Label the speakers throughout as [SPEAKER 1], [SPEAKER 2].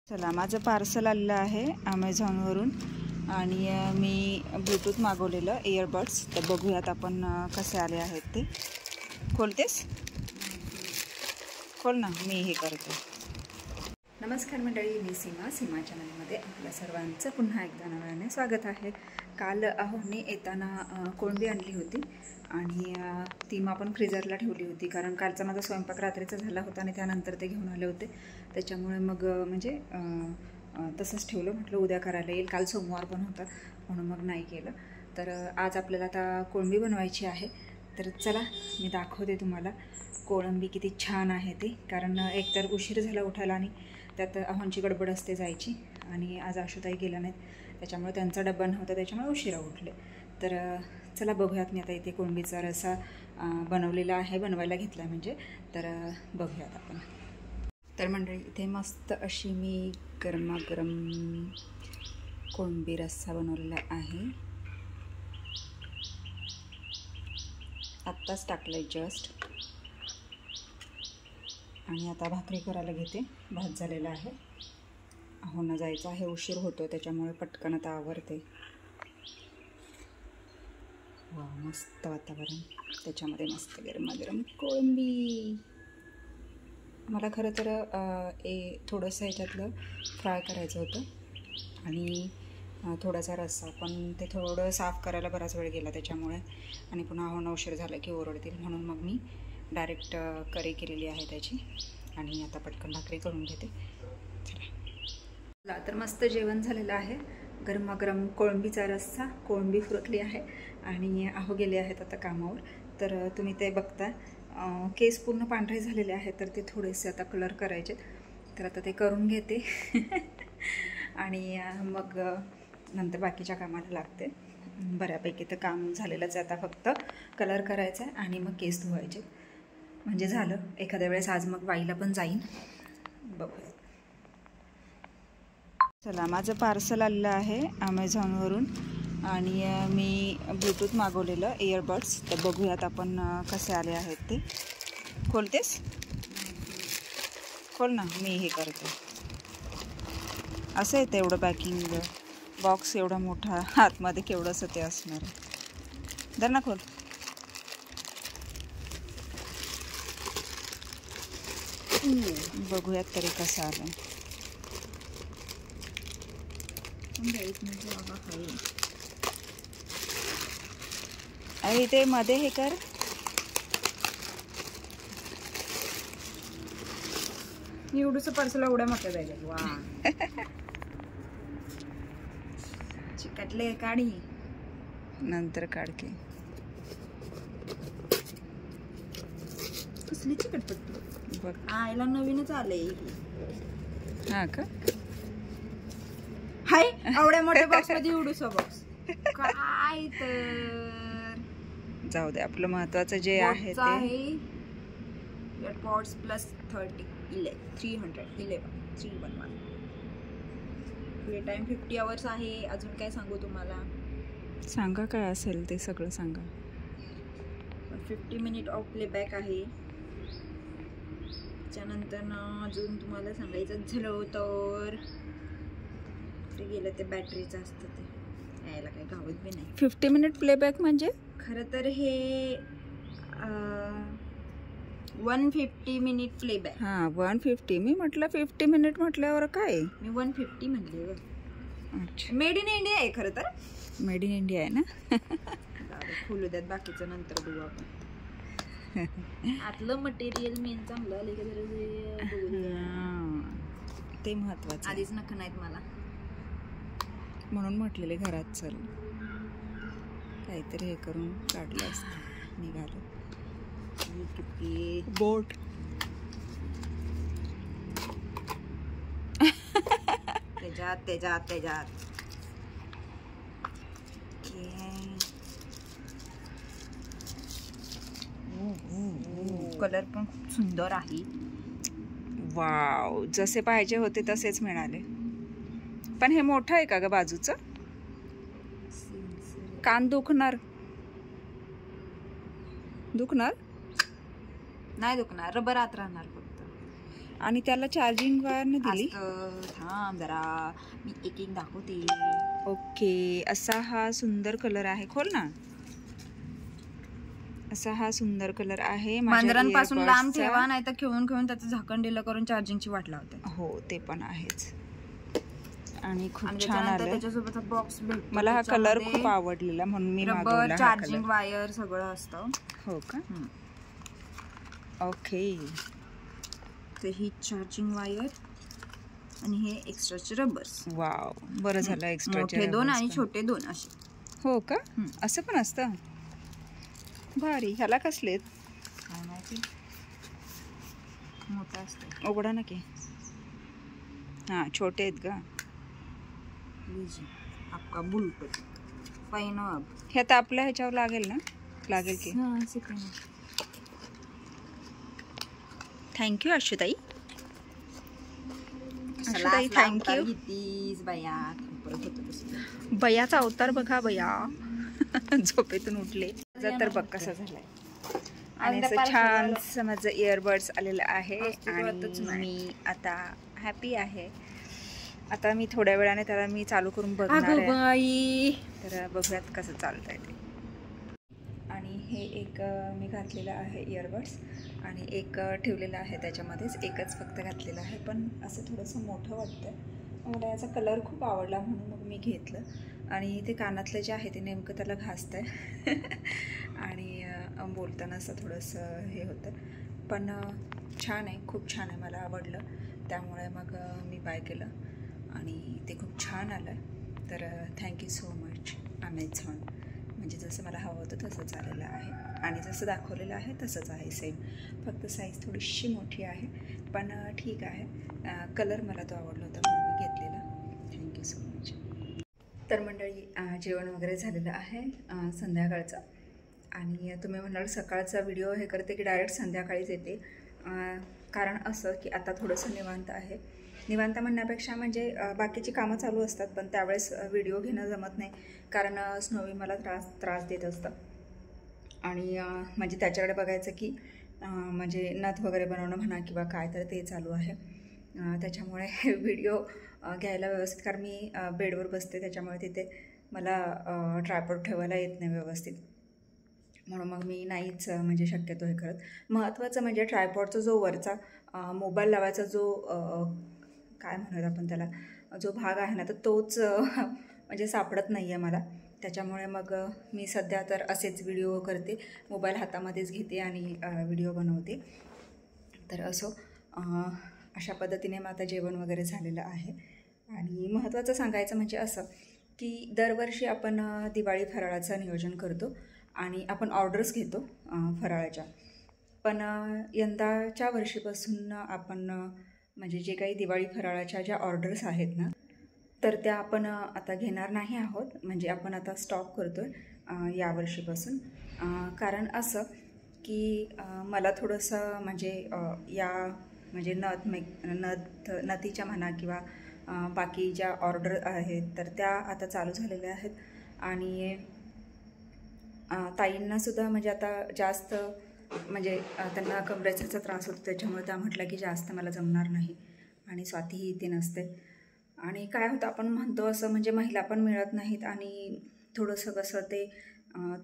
[SPEAKER 1] चला, माझं पार्सल आलेलं आहे अमेझॉनवरून आणि मी ब्लूटूथ मागवलेलं इयरबड्स. तर बघूयात आपण कसे आले आहेत ते. खोलतेस? खोल ना, मी हे करते. नमस्कार मंडळी, मी सीमा चॅनलमध्ये आपल्या सर्वांचं पुन्हा एकदा नव्याने स्वागत आहे. काल अहोने येताना कोळंबी आणली होती आणि ती मग आपण फ्रीजरला ठेवली होती, कारण कालचा माझा स्वयंपाक रात्रीचा झाला होता आणि त्यानंतर ते घेऊन आले होते. त्याच्यामुळे मग तसंच ठेवलं. म्हटलं उद्या करायला येईल. काल सोमवार पण होता म्हणून मग नाही केलं. तर आज आपल्याला आता कोळंबी बनवायची आहे. तर चला, मी दाखवते तुम्हाला कोळंबी किती छान आहे ते. कारण एकतर उशीर झाला उठायला आणि त्यात अहोंची गडबड असते जायची आणि आज आशुताई गेला नाहीत, त्याच्यामुळे त्यांचा डब्बा नव्हता, त्याच्यामुळे उशिरा उठले. तर चला बघूयात. मी आता इथे कोळंबीचा रस्सा बनवलेला आहे, बनवायला घेतला म्हणजे. तर बघूयात आपण. तर मंडळी, इथे मस्त अशी मी गरमागरम कोळंबी रस्सा बनवलेला आहे. आत्ताच टाकलं आहे जस्ट. आणि आता भाकरी करायला घेते. भात झालेला आहे. अहोंना जायचं आहे, उशीर होतो, त्याच्यामुळे पटकन आता आवरते. वा, मस्त वातावरण, त्याच्यामध्ये मस्त गरमागरम कोळंबी. मला खरं तर थोडंसं ह्याच्यातलं फ्राय करायचं होतं आणि थोडासा रस्सा, पण ते थोडं साफ करायला बराच वेळ गेला त्याच्यामुळे. आणि पुन्हा अहोंना उशीर झाला की ओरडतील, म्हणून मग मी डायरेक्ट करी केलेली आहे त्याची. आणि आता पटकन भाकरी करून घेते. चला, तर मस्त जेवण झालेलं आहे. गरमागरम कोळंबीचा रस्सा, कोळंबी फुरकली आहे आणि अहो गेले आहेत आता कामावर. तर तुम्ही ते बघता. केस पूर्ण पांढरे झालेले आहेत, तर ते थोडेसे आता कलर करायचे. तर आता ते करून घेते आणि मग नंतर बाकीच्या कामाला लागते. बऱ्यापैकी तर काम झालेलंच आहे. आता फक्त कलर करायचा आहे आणि मग केस धुवायचे, म्हणजे झालं. एखाद्या वेळेस आज मग वाईला पण जाईन. बघूया. चला, माझं पार्सल आलेलं आहे अमेझॉनवरून आणि मी ब्लूटूथ मागवलेलं इयरबड्स. तर बघूयात आपण कसे आले आहेत ते. खोलतेस? खोल ना, मी हे करते. असं येतं एवढं पॅकिंग बॉक्स, एवढा मोठा, आतमध्ये केवढंसं ते असणार आहे. धर ना, खोल. बघूयात तरी कसं आलं. अरे ते मध्ये हे कर.
[SPEAKER 2] एवढंसं पार्सल एवढ्या मोठ्या जायला. वा, चिकटले. काढी
[SPEAKER 1] नंतर काढके.
[SPEAKER 2] कसली चिकटपट्टी
[SPEAKER 1] बघ.
[SPEAKER 2] आईला नवीनच आलंय.
[SPEAKER 1] हा का?
[SPEAKER 2] हाय, एवढ्या मोठ्या बॉक्स मध्ये एवढूसा बॉक्स काय? तर
[SPEAKER 1] जाऊ दे, आपलं महत्वाचं जे आहे ते
[SPEAKER 2] आहे. AirPods plus 311 play time 50 hours आहे. अजून काय सांगू तुम्हाला?
[SPEAKER 1] सांगा काय असेल ते सगळं सांगा.
[SPEAKER 2] 50 मिनिट ऑफ प्लेबॅक आहे. त्याच्यानंतर अजून तुम्हाला सांगायचं झालं तर ते गेलं, ते बॅटरीचं असतं, ते यायला काही गावत बी नाही.
[SPEAKER 1] 50 मिनिट प्लेबॅक म्हणजे
[SPEAKER 2] खरं तर हे 150 मिनिट प्लेबॅक.
[SPEAKER 1] हां, 150. मी म्हटलं 50 मिनिट म्हटल्यावर काय?
[SPEAKER 2] मी 150 म्हणले.
[SPEAKER 1] अच्छा,
[SPEAKER 2] मेड इन इंडिया आहे खरं तर.
[SPEAKER 1] मेड इन इंडिया आहे ना.
[SPEAKER 2] खोलू द्यात, बाकीचं नंतर बघू आपण. आतलं मटेरियल मेन चांगलं आलं
[SPEAKER 1] ते महत्वाचं.
[SPEAKER 2] आधीच नका नाहीत मला,
[SPEAKER 1] म्हणून म्हटलेले घरात चल, काहीतरी हे करून काढलं असतं. निघालं बोट.
[SPEAKER 2] त्याच्यात कलर पण खूप सुंदर आहे.
[SPEAKER 1] वाव, जसे पाहिजे होते तसेच मिळाले. पण हे मोठं आहे का ग बाजूचं? कान दुखणार
[SPEAKER 2] नाही दुखणार, रबर आत राहणार फक्त.
[SPEAKER 1] आणि त्याला चार्जिंग वायरने दिली.
[SPEAKER 2] थांब जरा मी एक एक दाखवते.
[SPEAKER 1] ओके, असा हा सुंदर कलर आहे. खोल ना. असा हा सुंदर कलर आहे.
[SPEAKER 2] मांजरांपासून लांब ठेवा, नाही तर खेळून खेळून त्याचं झाकण दिलं करून चार्जिंगची वाट लावते.
[SPEAKER 1] हो ते पण आहेच. आणि खूप
[SPEAKER 2] आणि
[SPEAKER 1] छान आलं.
[SPEAKER 2] त्याच्यासोबत बॉक्स भेटतो.
[SPEAKER 1] मला हा कलर खूप आवडलेला म्हणून मी मागवला.
[SPEAKER 2] चार्जिंग वायर सगळं असतं.
[SPEAKER 1] हो का. ओके,
[SPEAKER 2] तर ही चार्जिंग वायर आणि हे एक्स्ट्राचे रबर्स.
[SPEAKER 1] वाव, बरं झालं. एक्स्ट्रा
[SPEAKER 2] मोठे 2 आणि छोटे 2 असे.
[SPEAKER 1] हो का, असं पण असतं. भारी. ह्याला कसलेत
[SPEAKER 2] काय माहिती, मोठा असतं.
[SPEAKER 1] उघडा ना की. हां, छोटे आहेत का.
[SPEAKER 2] आपका बुलटूथ पैन.
[SPEAKER 1] हे आता आपल्या ह्याच्यावर लागेल ना. लागेल की. थँक्यू अश्वताई. अश्वताई थँक्यू. बयाचा अवतार बघा. बया झोपेतून उठले तर बघ कसा झालाय. आणि असं छान माझं इयरबड्स आलेलं आहे आणि मी आता हॅपी आहे. आता मी थोड्या वेळाने त्याला मी चालू करून बघणार आहे. तर बघूयात कसं चालतंय ते. आणि हे एक मी घातलेलं आहे इयरबड्स आणि एक ठेवलेलं आहे त्याच्यामध्येच. एकच फक्त घातलेलं आहे, पण असं थोडंसं मोठं वाटतं. मला याचा कलर खूप आवडला म्हणून मग मी घेतलं. आणि ते कानातलं जे आहे ते नेमकं त्याला घासतं आहे आणि बोलताना असं थोडंसं हे होतं. पण छान आहे, खूप छान आहे, मला आवडलं. त्यामुळे मग मी बाय केलं आणि ते खूप छान आलं. तर थँक्यू सो मच ॲमेझॉन. म्हणजे जसं मला हवं होतं तसंच आलेलं आहे आणि जसं दाखवलेलं आहे तसंच आहे सेम. फक्त साईज थोडीशी मोठी आहे, पण ठीक आहे. कलर मला तो आवडला होता म्हणून मी घेतलेला. Thank you so much. तर मंडळी, जेवण वगैरे झालेलं आहे संध्याकाळचं. आणि तुम्ही म्हणाल सकाळचा व्हिडिओ हे करते की डायरेक्ट संध्याकाळीच येते. कारण असं की आता थोडंसं निवांत आहे. निवांत म्हणण्यापेक्षा म्हणजे बाकीची कामं चालू असतात, पण त्यावेळेस व्हिडिओ घेणं जमत नाही. कारण स्नोवी मला त्रास देत असतं आणि म्हणजे त्याच्याकडे बघायचं की म्हणजे नथ वगैरे बनवणं म्हणा किंवा काय तर ते चालू आहे. त्याच्यामुळे व्हिडिओ घ्यायला व्यवस्थित, कारण मी बेडवर बसते त्याच्यामुळे तिथे मला ट्रायपॉड ठेवायला येत नाही व्यवस्थित. म्हणून मग मी नाहीच म्हणजे शक्यतो हे करत. महत्त्वाचं म्हणजे ट्रायपॉडचा जो वरचा मोबाईल लावायचा जो काय म्हणूयात आपण त्याला, जो भाग आहे ना, तर तोच म्हणजे सापडत नाही आहे मला. त्याच्यामुळे मग मी सध्या तर असेच व्हिडिओ करते, मोबाईल हातामध्येच घेते आणि व्हिडिओ बनवते. तर असो, अशा पद्धतीने मग आता जेवण वगैरे झालेलं आहे. आणि महत्त्वाचं सांगायचं म्हणजे असं की दरवर्षी आपण दिवाळी फराळाचं नियोजन करतो आणि आपण ऑर्डर्स घेतो फराळाच्या. पण यंदाच्या वर्षीपासून आपण म्हणजे जे काही दिवाळी फराळाच्या ज्या ऑर्डर्स आहेत ना, तर त्या आपण आता घेणार नाही आहोत. म्हणजे आपण आता स्टॉप करतो आहे यावर्षीपासून. कारण असं की मला थोडंसं म्हणजे या म्हणजे नथीच्या म्हणा किंवा बाकी ज्या ऑर्डर आहेत तर त्या आता चालू झालेल्या आहेत. आणि ताईंनासुद्धा म्हणजे आता जास्त म्हणजे त्यांना कमरेचा त्रास होतो, त्याच्यामुळे त्या म्हटलं की जास्त मला जमणार नाही. आणि स्वातीही इथे नसते. आणि काय होतं, आपण म्हणतो असं म्हणजे महिला पण मिळत नाहीत आणि थोडंसं कसं ते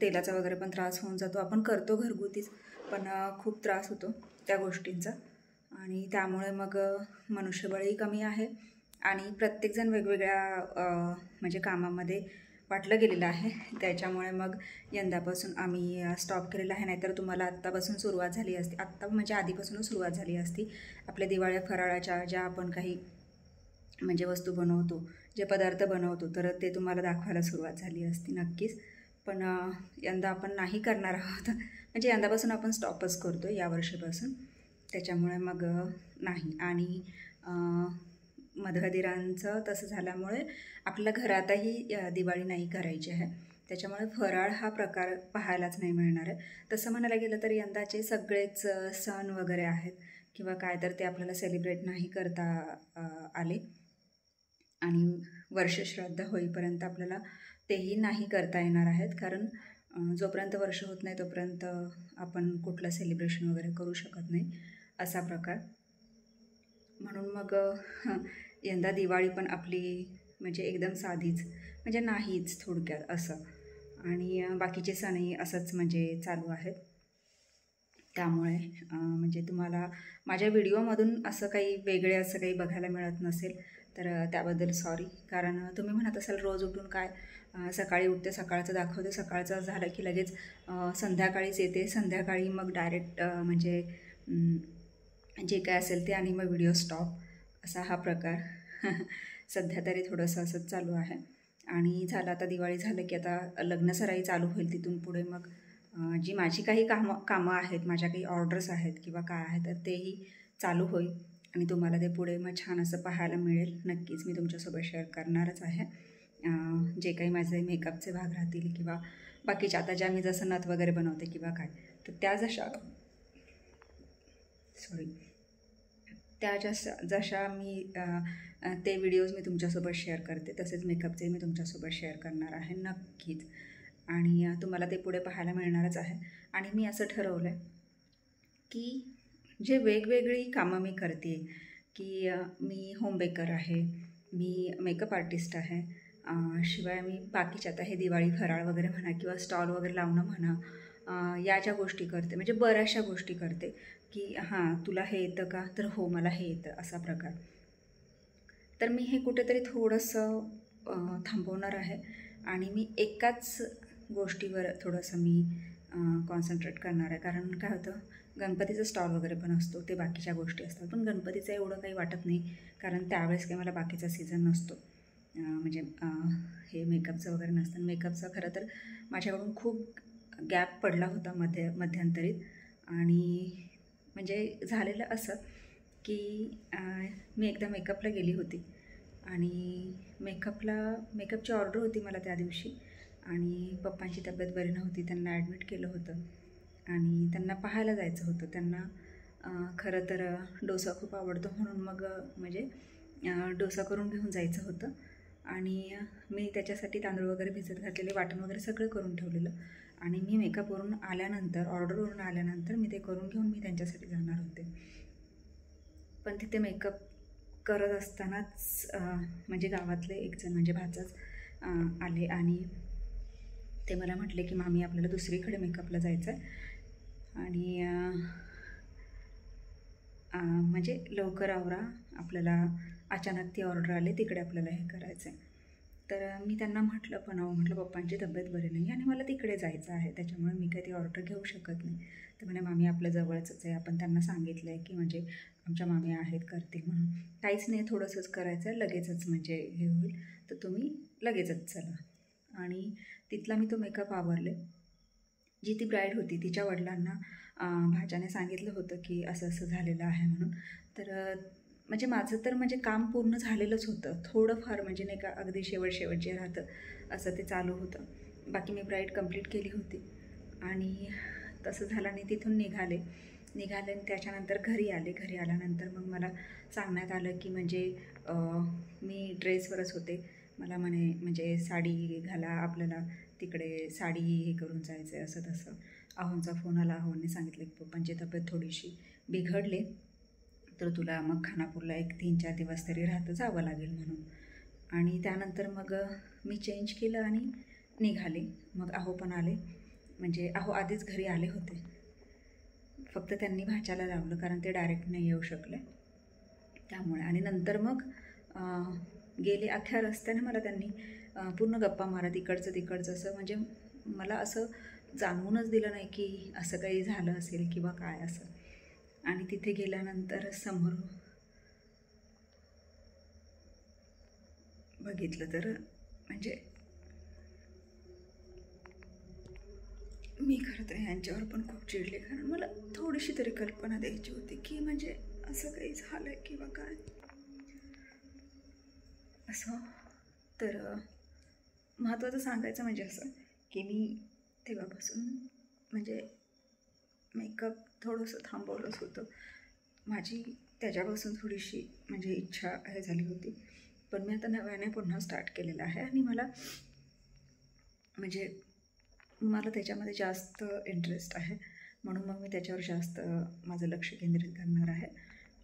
[SPEAKER 1] तेलाचा वगैरे पण त्रास होऊन जातो. आपण करतो घरगुतीच, पण खूप त्रास होतो त्या गोष्टींचा. आणि त्यामुळे मग मनुष्यबळही कमी आहे आणि प्रत्येकजण वेगवेगळ्या म्हणजे कामामध्ये वाटलं गेलेलं आहे. त्याच्यामुळे मग यंदापासून आम्ही स्टॉप केलेला आहे. नाहीतर तुम्हाला आत्तापासून सुरुवात झाली असती, आत्ता म्हणजे आधीपासूनच सुरुवात झाली असती. आपल्या दिवाळ्या फराळाच्या ज्या आपण काही म्हणजे वस्तू बनवतो, जे पदार्थ बनवतो, तर ते तुम्हाला दाखवायला सुरुवात झाली असती नक्कीच. पण यंदा आपण नाही करणार आहोत. म्हणजे यंदापासून आपण स्टॉपच करतो यावर्षीपासून. त्याच्यामुळे मग नाही. आणि मधुरादिरांचं तसं झाल्यामुळे आपल्या घरातही दिवाळी नाही करायची आहे. त्याच्यामुळे फराळ हा प्रकार पाहायलाच नाही मिळणार आहे. तसं म्हणायला गेलं तर यंदाचे सगळेच सण वगैरे आहेत किंवा काय तर ते आपल्याला सेलिब्रेट नाही करता आले. आणि वर्षश्राद्ध होईपर्यंत आपल्याला तेही नाही करता येणार आहेत. कारण जोपर्यंत वर्ष होत नाही तोपर्यंत आपण कुठलं सेलिब्रेशन वगैरे करू शकत नाही, असा प्रकार. म्हणून मग यंदा दिवाळी पण आपली म्हणजे एकदम साधीच, म्हणजे नाहीच थोडक्यात असं. आणि बाकीचे सणही असंच म्हणजे चालू आहेत. त्यामुळे म्हणजे तुम्हाला माझ्या व्हिडिओमधून असं काही वेगळे असं काही बघायला मिळत नसेल तर त्याबद्दल सॉरी. कारण तुम्ही म्हणत असाल रोज उठून काय सकाळी उठते, सकाळचं दाखवते, सकाळचं झालं की लगेच संध्याकाळीच येते, संध्याकाळी मग डायरेक्ट म्हणजे जे काय असेल ते आणि मग व्हिडिओ स्टॉप, असा हा प्रकार सध्या तरी थोडंसं असंच चालू आहे. आणि झालं आता दिवाळी झालं की आता लग्नसराई चालू होईल. तिथून पुढे मग जी माझी काही कामं आहेत, माझ्या काही ऑर्डर्स आहेत किंवा काय आहेत तर तेही चालू होईल आणि तुम्हाला ते पुढे मग छान असं पाहायला मिळेल. नक्कीच मी तुमच्यासोबत शेअर करणारच आहे. जे काही माझे मेकअपचे भाग राहतील किंवा बाकीच्या आता ज्या मी जसं नथ वगैरे बनवते किंवा काय, तर त्या जशा मी ते व्हिडिओज मी तुमच्यासोबत शेअर करते, तसेच मेकअपचे मी तुमच्यासोबत शेअर करणार आहे नक्कीच. आणि तुम्हाला ते पुढे पाहायला मिळणारच आहे. आणि मी असं ठरवलं आहे की जे वेगवेगळी कामं मी करते, की मी होम बेकर आहे, मी मेकअप आर्टिस्ट आहे, शिवाय मी बाकीच्या आता हे दिवाळी फराळ वगैरे म्हणा किंवा स्टॉल वगैरे लावणं म्हणा, या ज्या गोष्टी करते म्हणजे बऱ्याचशा गोष्टी करते की हां तुला हे येतं का, तर हो मला हे येतं, असा प्रकार. तर मी हे कुठेतरी थोडंसं थांबवणार आहे आणि मी एकाच गोष्टीवर थोडंसं मी कॉन्सन्ट्रेट करणार आहे. कारण काय होतं, गणपतीचं स्टॉल वगैरे पण असतो, ते बाकीच्या गोष्टी असतात, पण गणपतीचं एवढं काही वाटत नाही कारण त्यावेळेस काही मला बाकीचा सीझन नसतो. म्हणजे हे मेकअपचं वगैरे नसतं. मेकअपचं खरं तर माझ्याकडून खूप गॅप पडला होता मध्यंतरीत. आणि म्हणजे झालेलं असं की मी एकदा मेकअपला गेली होती आणि मेकअपची ऑर्डर होती मला त्या दिवशी. आणि पप्पांची तब्येत बरी नव्हती, त्यांना ॲडमिट केलं होतं आणि त्यांना पाहायला जायचं होतं. त्यांना खरं तर डोसा खूप आवडतो म्हणून मग म्हणजे डोसा करून घेऊन जायचं होतं. आणि मी त्याच्यासाठी तांदूळ वगैरे भिजत घातलेले, वाटण वगैरे सगळं करून ठेवलेलं. आणि मी मेकअपवरून आल्यानंतर, ऑर्डरवरून आल्यानंतर मी ते करून घेऊन मी त्यांच्यासाठी जाणार होते. पण तिथे मेकअप करत असतानाच म्हणजे गावातले एकजण म्हणजे भाचाच आले आणि ते मला म्हटले की मामी आपल्याला दुसरीकडे मेकअपला जायचं आहे आणि म्हणजे लवकर आवरा, आपल्याला अचानक ती ऑर्डर आली, तिकडे आपल्याला हे करायचं आहे. तर मी त्यांना म्हटलं म्हटलं पप्पांची तब्येत बरी नाही आणि मला तिकडे जायचं आहे, त्याच्यामुळे मी काही ती ऑर्डर घेऊ शकत नाही. तर म्हणे मामी आपलं जवळचंच आहे, आपण त्यांना सांगितलं आहे की म्हणजे आमच्या मामी आहेत करतील म्हणून, काहीच नाही थोडंसंच करायचं आहे, लगेचच म्हणजे हे होईल, तर तुम्ही लगेचच चला. आणि तिथला मी तो मेकअप आवरले. जी ती ब्राईड होती तिच्या वडिलांना भाच्याने सांगितलं होतं की असं असं झालेलं आहे म्हणून. तर म्हणजे माझं तर म्हणजे काम पूर्ण झालेलंच होतं, थोडंफार म्हणजे नाही का अगदी शेवट जे राहतं असं ते चालू होतं. बाकी मी ब्राईड कंप्लीट केली होती. आणि तसं झालं आणि तिथून निघाले आणि त्याच्यानंतर घरी आल्यानंतर मग मला सांगण्यात आलं की म्हणजे मी ड्रेसवरच होते, मला म्हणजे साडी घाला, आपल्याला तिकडे साडी हे करून जायचं आहे, असं तसं. आहोंचा फोन आला, आहोंने सांगितलं की पप्पांची तब्येत थोडीशी बिघडले, तर तुला मग खानापूरला 3-4 दिवस तरी राहतं जावं लागेल म्हणून. आणि त्यानंतर मग मी चेंज केलं आणि निघाले. मग आहो पण आले, म्हणजे आहो आधीच घरी आले होते, फक्त त्यांनी भाच्याला लावलं कारण ते डायरेक्ट नाही येऊ शकले त्यामुळे. आणि नंतर मग गेले अख्ख्या रस्त्याने मला त्यांनी पूर्ण गप्पा मारत इकडचं असं, म्हणजे मला असं जाणवूनच दिलं नाही की असं काही झालं असेल किंवा काय असं. आणि तिथे गेल्यानंतर समोर बघितलं तर म्हणजे मी खरं तर ह्यांच्यावर पण खूप चिडले, कारण मला थोडीशी तरी कल्पना द्यायची होती की म्हणजे असं काही झालं किंवा काय असं. तर महत्त्वाचं सांगायचं म्हणजे असं की मी तेव्हापासून म्हणजे मेकअप थोडंसं थांबवलंच होतं. माझी त्याच्यापासून थोडीशी म्हणजे इच्छा हे झाली होती, पण मी आता नव्याने पुन्हा स्टार्ट केलेलं आहे. आणि मला त्याच्यामध्ये जास्त इंटरेस्ट आहे, म्हणून मग मी त्याच्यावर जास्त माझं लक्ष केंद्रित करणार आहे.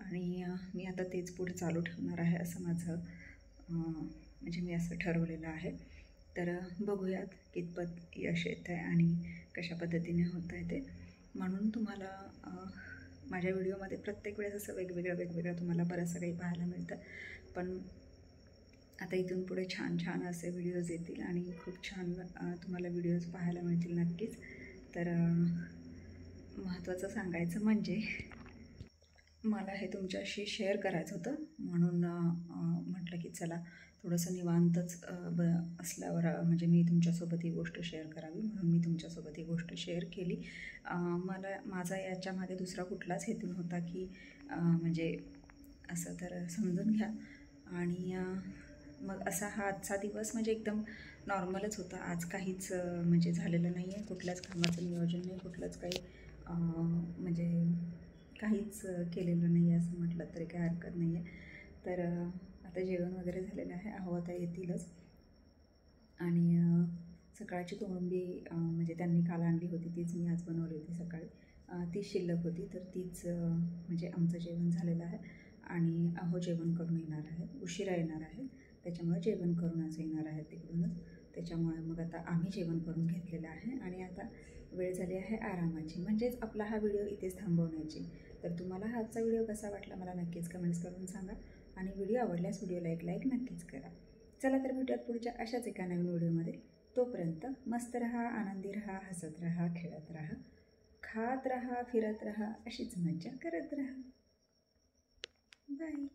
[SPEAKER 1] आणि मी आता तेच पुढे चालू ठेवणार आहे असं माझं म्हणजे मी असं ठरवलेलं आहे. तर बघूयात कितपत यश येतं आहे आणि कशा पद्धतीने होत आहे ते. म्हणून तुम्हाला माझ्या व्हिडिओमध्ये प्रत्येक वेळेस असं वेगवेगळं तुम्हाला बरंचसं काही पाहायला मिळतं. पण आता इथून पुढे छान छान असे व्हिडिओज येतील आणि खूप छान तुम्हाला व्हिडिओज पाहायला मिळतील नक्कीच. तर महत्त्वाचं सांगायचं म्हणजे मला हे तुमच्याशी शेअर करायचं होतं, म्हणून म्हटलं की चला थोडंसं निवांतच असल्यावर म्हणजे मी तुमच्यासोबत ही गोष्ट शेअर करावी, म्हणून मी तुमच्यासोबत ही गोष्ट शेअर केली. माझा याच्यामागे दुसरा कुठलाच हेतू नव्हता की म्हणजे असं तर समजून घ्या. आणि मग असा हा आजचा दिवस म्हणजे एकदम नॉर्मलच होता. आज काहीच म्हणजे झालेलं नाही आहे, कुठल्याच कामाचं नियोजन नाही, कुठलंच काही म्हणजे काहीच केलेलं नाही आहे असं म्हटलं तरी काही हरकत नाही आहे. तर आता जेवण वगैरे झालेलं आहे, आता येतीलच. आणि सकाळची कोळंबी म्हणजे त्यांनी काल आणली होती, तीच मी आज बनवली होती सकाळी. तीच शिल्लक होती, तर तीच म्हणजे आमचं जेवण झालेलं आहे. आणि जेवण करून येणार आहे, उशिरा येणार आहे, त्याच्यामुळे जेवण करूनच येणार आहे तिकडूनच. त्याच्यामुळे मग आता आम्ही जेवण करून घेतलेलं आहे आणि आता वेळ झाली आहे आरामाची, म्हणजेच आपला हा व्हिडिओ इथेच थांबवण्याची. तर तुम्हाला हा आजचा व्हिडिओ कसा वाटला मला नक्कीच कमेंट्स करून सांगा आणि व्हिडिओ आवडल्यास व्हिडिओला एक लाईक नक्कीच करा. चला तर भेटूयात पुढच्या अशाच एका नवीन व्हिडिओमध्ये. तोपर्यंत मस्त रहा, आनंदी रहा, हसत रहा, खेळत रहा, खात रहा, फिरत रहा, अशीच मज्जा करत रहा. बाय.